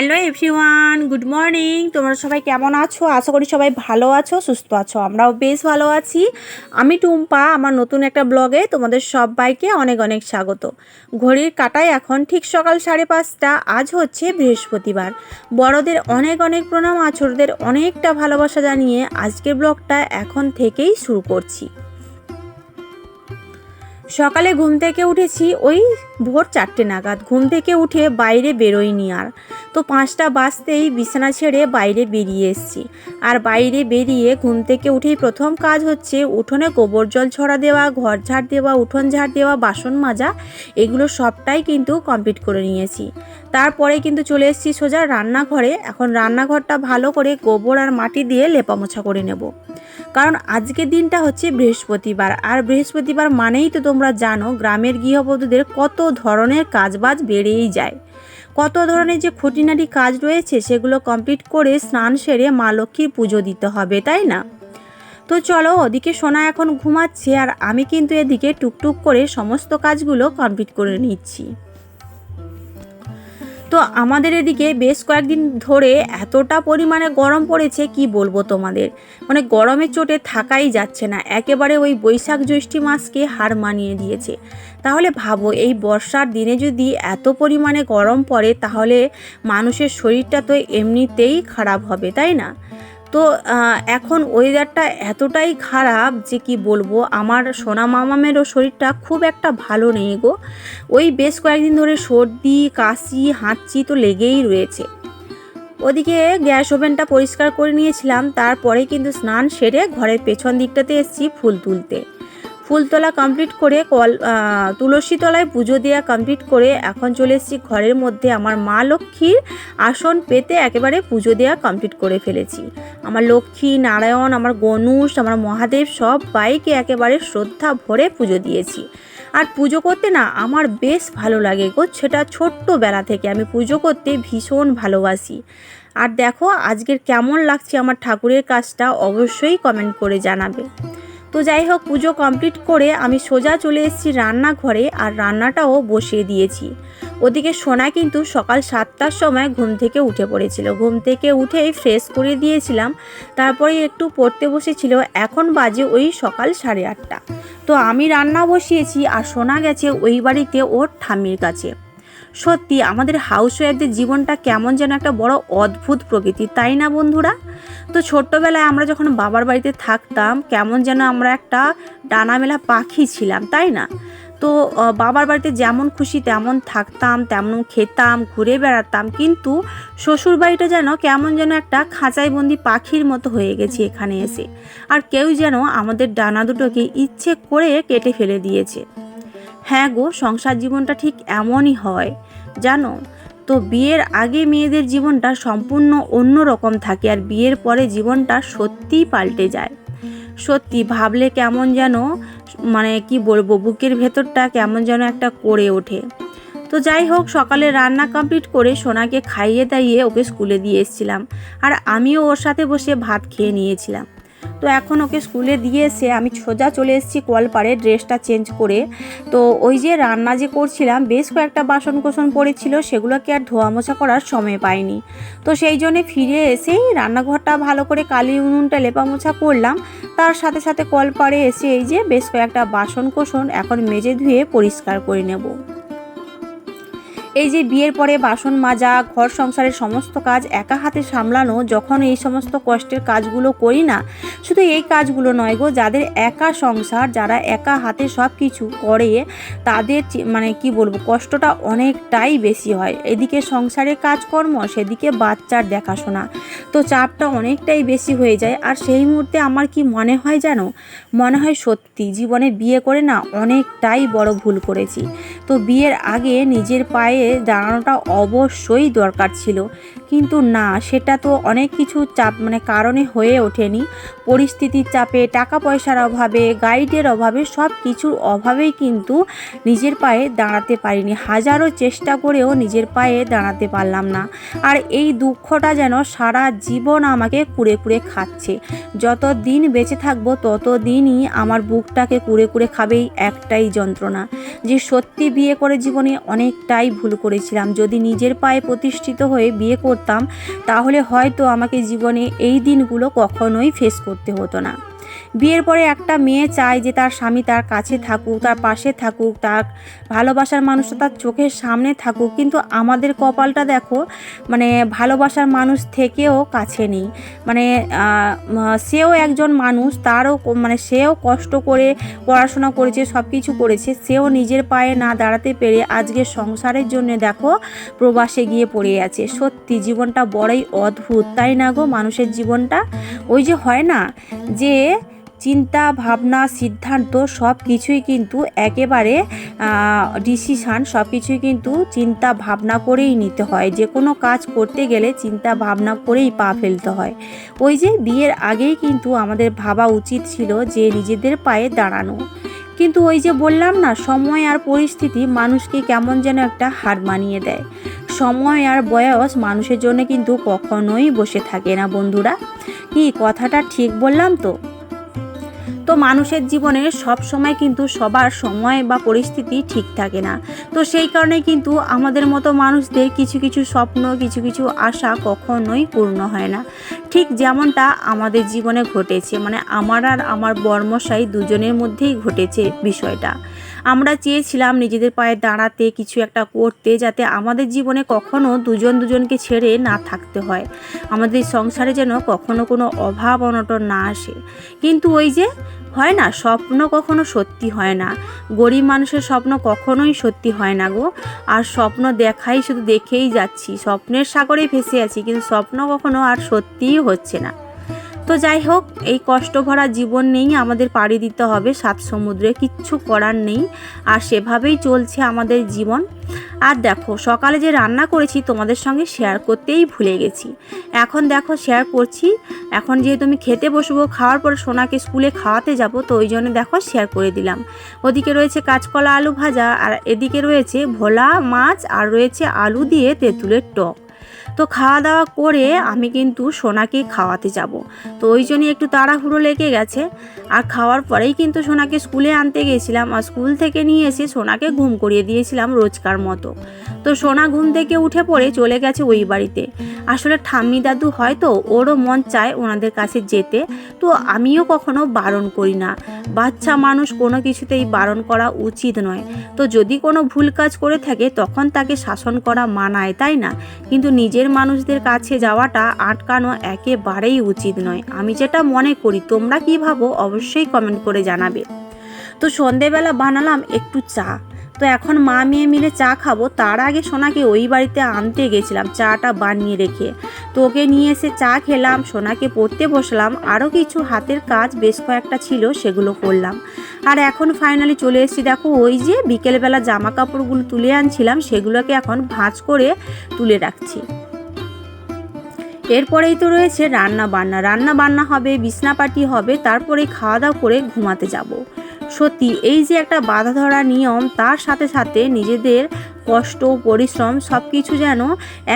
Hello everyone, good morning. তোমরা সবাই কেমন আছো? আশা করি সবাই ভালো আছো, সুস্থ আছো। আমরাও বেশ ভালো আছি। আমি টুম্পা, আমার নতুন একটা ব্লগে তোমাদের সবাইকে অনেক অনেক স্বাগত। ঘড়ির কাঁটায় এখন ঠিক সকাল 5:30। আজ হচ্ছে বৃহস্পতিবার। বড়দের অনেক অনেক প্রণাম, আর ছোটদের অনেকটা ভালোবাসা জানিয়ে আজকের ব্লগটা এখন থেকেই শুরু করছি। সকালে ঘুম থেকে উঠেছি ওই ভোর 4টে নাগাদ। ঘুম থেকে উঠে বাইরে বেরোইনি আর। তো 5টা বাজতেই বিছানা ছেড়ে বাইরে বেরিয়ে এসেছি। আর বাইরে বেরিয়ে ঘুম থেকে উঠেই প্রথম কাজ হচ্ছে উঠোনে গোবর জল ছড়া দেওয়া, ঘর ঝাড় দেওয়া, উঠোন ঝাড় দেওয়া, বাসন মাজা, এগুলো সবটাই কিন্তু কমপ্লিট করে নিয়েছি। তারপরে কিন্তু চলে এসেছি সোজা রান্নাঘরে। এখন রান্নাঘরটা ভালো করে গোবর আর মাটি দিয়ে লেপামোছা করে নেব, কারণ আজকের দিনটা হচ্ছে বৃহস্পতিবার। আর বৃহস্পতিবার মানেই তো তোমরা জানো গ্রামের গৃহবধূদের কত ধরনের কাজবাজ বেড়েই যায়। কত ধরনের যে খুঁটিনাটি কাজ রয়েছে সেগুলো কমপ্লিট করে স্নান সেরে মা লক্ষ্মীর পুজো দিতে হবে, তাই না? তো চলো, ওদিকে সোনা এখন ঘুমাচ্ছে আর আমি কিন্তু এদিকে টুকটুক করে সমস্ত কাজগুলো কমপ্লিট করে নিচ্ছি। তো আমাদের এদিকে বেশ কয়েকদিন ধরে এতটা পরিমাণে গরম পড়েছে কি বলবো তোমাদের, মানে গরমের চোটে থাকাই যাচ্ছে না। একেবারে ওই বৈশাখ জ্যৈষ্ঠ মাসকে হার মানিয়ে দিয়েছে। তাহলে ভাবো, এই বর্ষার দিনে যদি এত পরিমাণে গরম পড়ে তাহলে মানুষের শরীরটা তো এমনিতেই খারাপ হবে, তাই না? তো এখন ওয়েদারটা এতটাই খারাপ যে কি বলবো, আমার সোনা মামামেরও শরীরটা খুব একটা ভালো নেই গো। ওই বেশ কয়েকদিন ধরে সর্দি, কাশি, হাঁচি তো লেগেই রয়েছে। ওদিকে গ্যাস ওভেনটা পরিষ্কার করে নিয়েছিলাম, তারপরে কিন্তু স্নান সেরে ঘরের পেছন দিকটাতে এসেছি ফুল তুলতে। ফুল তোলা কমপ্লিট করে তুলসী তলায় পুজো দেওয়া কমপ্লিট করে এখন চলে এসেছি ঘরের মধ্যে। আমার মা লক্ষ্মীর আসন পেতে একেবারে পুজো দেওয়া কমপ্লিট করে ফেলেছি। আমার লক্ষ্মী, নারায়ণ, আমার গণেশ, আমার মহাদেব সবাইকে একেবারে শ্রদ্ধা ভরে পুজো দিয়েছি। আর পুজো করতে না আমার বেশ ভালো লাগে গো, সেটা ছোট্টবেলা থেকে আমি পুজো করতে ভীষণ ভালোবাসি। আর দেখো আজকের কেমন লাগছে আমার ঠাকুরের কাজটা, অবশ্যই কমেন্ট করে জানাবে। তো যাই হোক, পুজো কমপ্লিট করে আমি সোজা চলে এসেছি রান্নাঘরে আর রান্নাটাও বসিয়ে দিয়েছি। ওদিকে সোনা কিন্তু সকাল 7টার সময় ঘুম থেকে উঠে পড়েছিল। ঘুম থেকে উঠেই ফ্রেশ করে দিয়েছিলাম, তারপরে একটু পড়তে বসেছিল। এখন বাজে ওই সকাল 8:30। তো আমি রান্না বসিয়েছি আর সোনা গেছে ওই বাড়িতে ওর ঠাম্মির কাছে। সত্যি আমাদের হাউসওয়াইফদের জীবনটা কেমন যেন একটা বড় অদ্ভুত প্রকৃতি, তাই না বন্ধুরা? তো ছোট্টবেলায় আমরা যখন বাবার বাড়িতে থাকতাম কেমন যেন আমরা একটা ডানা মেলা পাখি ছিলাম, তাই না? তো বাবার বাড়িতে যেমন খুশি তেমন থাকতাম, তেমন খেতাম, ঘুরে বেড়াতাম। কিন্তু শ্বশুর বাড়িটা যেন কেমন যেন একটা খাঁচায় বন্দি পাখির মতো হয়ে গেছি এখানে এসে। আর কেউ যেন আমাদের ডানা দুটোকে ইচ্ছে করে কেটে ফেলে দিয়েছে। হ্যাঁ গো, সংসার জীবনটা ঠিক এমনই হয় জানো। তো বিয়ের আগে মেয়েদের জীবনটা সম্পূর্ণ অন্য রকম থাকে, আর বিয়ের পরে জীবনটা সত্যিই পাল্টে যায়। সত্যি ভাবলে কেমন যেন, মানে কি বলবো, বুকের ভেতরটা কেমন যেন একটা করে ওঠে। তো যাই হোক, সকালে রান্না কমপ্লিট করে সোনাকে খাইয়ে দাইয়ে ওকে স্কুলে দিয়ে এসেছিলাম, আর আমিও ওর সাথে বসে ভাত খেয়ে নিয়েছিলাম। তো এখন ওকে স্কুলে দিয়ে এসে আমি সোজা চলে এসেছি কলপাড়ে ড্রেসটা চেঞ্জ করে। তো ওই যে রান্না যে করছিলাম বেশ কয়েকটা বাসন কোসন পড়েছিল, সেগুলোকে আর ধোয়া মোছা করার সময় পাইনি। তো সেই জন্যে ফিরে এসেই রান্নাঘরটা ভালো করে কালি উনুনটা লেপা মোছা করলাম। তার সাথে সাথে কলপাড়ে এসে এই যে বেশ কয়েকটা বাসন কোসন এখন মেজে ধুয়ে পরিষ্কার করে নেব। এই যে বিয়ের পরে বাসন মাজা, ঘর সংসারের সমস্ত কাজ একা হাতে সামলানো, যখন এই সমস্ত কষ্টের কাজগুলো করি না, শুধু এই কাজগুলো নয় গো, যাদের একা সংসার, যারা একা হাতে সব কিছু করে তাদের মানে কি বলবো, কষ্টটা অনেকটাই বেশি হয়। এদিকে সংসারের কাজকর্ম, সেদিকে বাচ্চার দেখাশোনা, তো চাপটা অনেকটাই বেশি হয়ে যায়। আর সেই মুহূর্তে আমার কি মনে হয় জানো, মনে হয় সত্যি জীবনে বিয়ে করে না অনেকটাই বড় ভুল করেছি। তো বিয়ের আগে নিজের পায়ে দাঁড়ানোটা অবশ্যই দরকার ছিল, কিন্তু না, সেটা তো অনেক কিছু চাপ মানে কারণে হয়ে ওঠেনি। পরিস্থিতির চাপে, টাকা পয়সার অভাবে, গাইডের অভাবে, সব কিছুর অভাবেই কিন্তু নিজের পায়ে দাঁড়াতে পারিনি। হাজারো চেষ্টা করেও নিজের পায়ে দাঁড়াতে পারলাম না। আর এই দুঃখটা যেন সারা জীবন আমাকে কুড়ে কুড়ে খাচ্ছে। যত দিন বেঁচে থাকবো তত দিনই আমার বুকটাকে কুড়ে কুড়ে খাবেই একটাই যন্ত্রণা, যে সত্যি বিয়ে করে জীবনে অনেকটাই ভুল ভুল করেছিলাম। যদি নিজের পায়ে প্রতিষ্ঠিত হয়ে বিয়ে করতাম তাহলে হয়তো আমাকে জীবনে এই দিনগুলো কখনোই ফেস করতে হতো না। বিয়ের পরে একটা মেয়ে চায় যে তার স্বামী তার কাছে থাকুক, তার পাশে থাকুক, তার ভালোবাসার মানুষটা তার চোখের সামনে থাকুক, কিন্তু আমাদের কপালটা দেখো, মানে ভালোবাসার মানুষ থেকেও কাছে নেই। মানে সেও একজন মানুষ, তারও মানে সেও কষ্ট করে পড়াশোনা করেছে, সব কিছু করেছে, সেও নিজের পায়ে না দাঁড়াতে পেরে আজকে সংসারের জন্য দেখো প্রবাসে গিয়ে পড়ে আছে। সত্যি জীবনটা বড়ই অদ্ভুত, তাই না গো? মানুষের জীবনটা ওই যে হয় না যে চিন্তা ভাবনা সিদ্ধান্ত সব কিছুই কিন্তু একেবারে ডিসিশান সব কিছুই কিন্তু চিন্তা ভাবনা করেই নিতে হয়। যে কোনো কাজ করতে গেলে চিন্তা ভাবনা করেই পা ফেলতে হয়। ওই যে বিয়ের আগেই কিন্তু আমাদের ভাবা উচিত ছিল যে নিজেদের পায়ে দাঁড়ানো, কিন্তু ওই যে বললাম না, সময় আর পরিস্থিতি মানুষকে কেমন যেন একটা হার মানিয়ে দেয়। সময় আর বয়স মানুষের জন্য কিন্তু কখনোই বসে থাকে না বন্ধুরা। কি কথাটা ঠিক বললাম তো? তো মানুষের জীবনে সব সময় কিন্তু সবার সময় বা পরিস্থিতি ঠিক থাকে না। তো সেই কারণে কিন্তু আমাদের মতো মানুষদের কিছু কিছু স্বপ্ন, কিছু কিছু আশা কখনোই পূর্ণ হয় না। ঠিক যেমনটা আমাদের জীবনে ঘটেছে, মানে আমার আর আমার বর্মশাই দুজনের মধ্যেই ঘটেছে বিষয়টা। আমরা চেয়েছিলাম নিজেদের পায়ে দাঁড়াতে, কিছু একটা করতে, যাতে আমাদের জীবনে কখনো দুজন দুজনকে ছেড়ে না থাকতে হয়, আমাদের সংসারে যেন কখনো কোনো অভাব অনটন না আসে। কিন্তু ওই যে হয় না, স্বপ্ন কখনো সত্যি হয় না। গরিব মানুষের স্বপ্ন কখনোই সত্যি হয় না গো। আর স্বপ্ন দেখাই, শুধু দেখেই যাচ্ছি, স্বপ্নের সাগরেই ভেসে আছি, কিন্তু স্বপ্ন কখনো আর সত্যিই হচ্ছে না। তো যাই হোক, এই কষ্ট ভরা জীবন নিয়েই আমাদের পাড়ি দিতে হবে সাত সমুদ্রে, কিচ্ছু করার নেই। আর সেভাবেই চলছে আমাদের জীবন। আর দেখো, সকালে যে রান্না করেছি তোমাদের সঙ্গে শেয়ার করতেই ভুলে গেছি। এখন দেখো শেয়ার করছি। এখন যেহেতু আমি খেতে বসবো, খাওয়ার পরে সোনাকে স্কুলে খাওয়াতে যাব, তো ওই জন্য দেখো শেয়ার করে দিলাম। ওদিকে রয়েছে কাঁচকলা আলু ভাজা, আর এদিকে রয়েছে ভোলা মাছ, আর রয়েছে আলু দিয়ে তেঁতুলের টক। তো খাওয়া দাওয়া করে আমি কিন্তু সোনাকে খাওয়াতে যাব, তো ওই জন্যই একটু তাড়াহুড়ো লেগে গেছে। আর খাওয়ার পরেই কিন্তু সোনাকে স্কুলে আনতে গেছিলাম, আর স্কুল থেকে নিয়ে এসে সোনাকে ঘুম করিয়ে দিয়েছিলাম রোজকার মতো। তো সোনা ঘুম থেকে উঠে পড়ে চলে গেছে ওই বাড়িতে। আসলে ঠাম্মি দাদু হয়তো ওরও মন চায় ওনাদের কাছে যেতে, তো আমিও কখনো বারণ করি না। বাচ্চা মানুষ, কোনো কিছুতেই বারণ করা উচিত নয়। তো যদি কোনো ভুল কাজ করে থাকে তখন তাকে শাসন করা মানায়, তাই না? কিন্তু নিজের মানুষদের কাছে যাওয়াটা আটকানো একেবারেই উচিত নয়। আমি যেটা মনে করি, তোমরা কি ভাবো অবশ্যই কমেন্ট করে জানাবে। তো সন্ধেবেলা বানালাম একটু চা। তো এখন মা মেয়ে মিলে চা খাবো, তার আগে সোনাকে ওই বাড়িতে আনতে গেছিলাম চাটা বানিয়ে রেখে। তো ওকে নিয়ে এসে চা খেলাম, সোনাকে পড়তে বসলাম, আরও কিছু হাতের কাজ বেশ কয়েকটা ছিল সেগুলো করলাম। আর এখন ফাইনালি চলে এসেছি, দেখো ওই যে বিকেলবেলা জামা কাপড়গুলো তুলে আনছিলাম, সেগুলোকে এখন ভাঁজ করে তুলে রাখছি। এরপরেই তো রয়েছে রান্না বান্না হবে, বিছনাপাটি হবে, তারপরে খাওয়া দাওয়া করে ঘুমাতে যাব। সত্যি এই যে একটা বাঁধা ধরা নিয়ম, তার সাথে সাথে নিজেদের কষ্ট পরিশ্রম সব কিছু যেন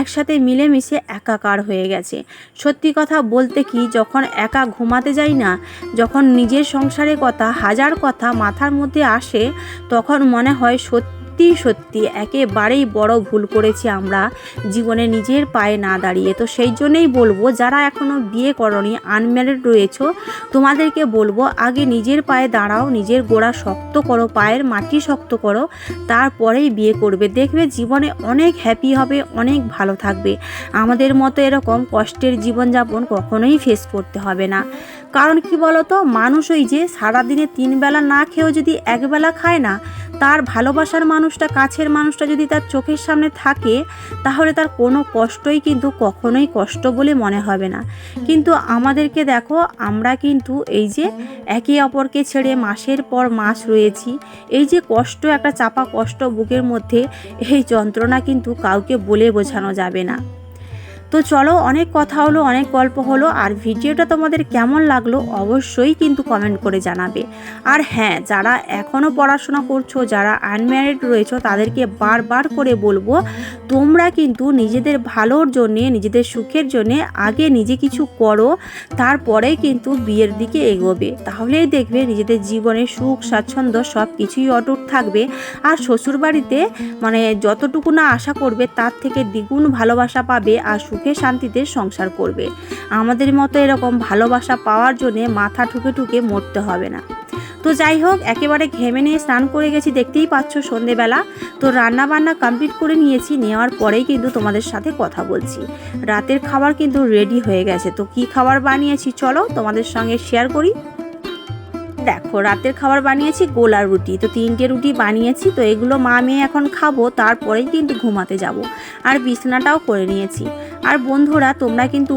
একসাথে মিলেমিশে একাকার হয়ে গেছে। সত্যি কথা বলতে কি, যখন একা ঘুমাতে যাই না, যখন নিজের সংসারের কথা, হাজার কথা মাথার মধ্যে আসে, তখন মনে হয় সত্যি সত্যি একেবারেই বড় ভুল করেছি আমরা জীবনে নিজের পায়ে না দাঁড়িয়ে। তো সেই জন্যই বলবো, যারা এখনও বিয়ে করনি, আনম্যারিড রয়েছো, তোমাদেরকে বলবো আগে নিজের পায়ে দাঁড়াও, নিজের গোড়া শক্ত করো, পায়ের মাটি শক্ত করো, তারপরেই বিয়ে করবে। দেখবে জীবনে অনেক হ্যাপি হবে, অনেক ভালো থাকবে। আমাদের মতো এরকম কষ্টের জীবনযাপন কখনোই ফেস করতে হবে না। কারণ কি বলতো, মানুষ ওই যে সারাদিনে 3 বেলা না খেয়েও যদি একবেলা খায় না, তার ভালোবাসার মানুষটা, কাছের মানুষটা যদি তার চোখের সামনে থাকে, তাহলে তার কোনো কষ্টই কিন্তু কখনোই কষ্ট বলে মনে হবে না। কিন্তু আমাদেরকে দেখো, আমরা কিন্তু এই যে একে অপরকে ছেড়ে মাসের পর মাস রয়েছি, এই যে কষ্ট, একটা চাপা কষ্ট বুকের মধ্যে, এই যন্ত্রণা কিন্তু কাউকে বলে বোঝানো যাবে না। তো তো চলো, অনেক কথা হলো, অনেক গল্প হলো, আর ভিডিওটা তোমাদের কেমন লাগলো অবশ্যই কিন্তু কমেন্ট করে জানাবে। আর হ্যাঁ, যারা এখনও পড়াশোনা করছো, যারা আনম্যারিড রয়েছো, তাদেরকে বারবার করে বলবো, তোমরা কিন্তু নিজেদের ভালোর জন্যে, নিজেদের সুখের জন্যে আগে নিজে কিছু করো, তারপরেই কিন্তু বিয়ের দিকে এগোবে। তাহলেই দেখবে নিজেদের জীবনে সুখ স্বাচ্ছন্দ্য সব কিছুই অটুট থাকবে। আর শ্বশুরবাড়িতে মানে যতটুকু না আশা করবে তার থেকে দ্বিগুণ ভালোবাসা পাবে, আর সুখে শান্তিতে সংসার করবে। আমাদের মতো এরকম ভালোবাসা পাওয়ার জন্যে মাথা ঠুকে ঠুকে মরতে হবে না। তো যাই হোক, একেবারে ঘেমে নিয়ে স্নান করে গেছি, দেখতেই পাচ্ছ সন্ধেবেলা। তো রান্না বান্না কমপ্লিট করে নিয়েছি, নেওয়ার পরেই কিন্তু তোমাদের সাথে কথা বলছি। রাতের খাবার কিন্তু রেডি হয়ে গেছে। তো কি খাবার বানিয়েছি চলো তোমাদের সঙ্গে শেয়ার করি। দেখো, রাতের খাবার বানিয়েছি গোলার রুটি। তো 3টে রুটি বানিয়েছি। তো এগুলো মা মেয়ে এখন খাবো, তারপরেই কিন্তু ঘুমাতে যাব। আর বিছানাটাও করে নিয়েছি। আর বন্ধুরা, তোমরা কিন্তু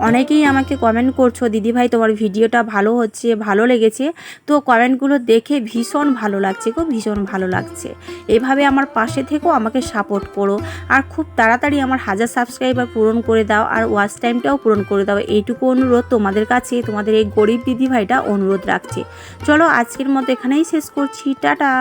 অনেকেই আমাকে কমেন্ট করছো, দিদিভাই তোমার ভিডিওটা ভালো হচ্ছে, ভালো লেগেছে। তো কমেন্টগুলো দেখে ভীষণ ভালো লাগছে গো, ভীষণ ভালো লাগছে। এভাবে আমার পাশে থেকেও আমাকে সাপোর্ট করো, আর খুব তাড়াতাড়ি আমার 1000 সাবস্ক্রাইবার পূরণ করে দাও, আর ওয়াচ টাইমটাও পূরণ করে দাও। এইটুকু অনুরোধ তোমাদের কাছে, তোমাদের এই গরিব দিদিভাইটা অনুরোধ রাখছে। চলো, আজকের মতো এখানেই শেষ করছি। টাটা।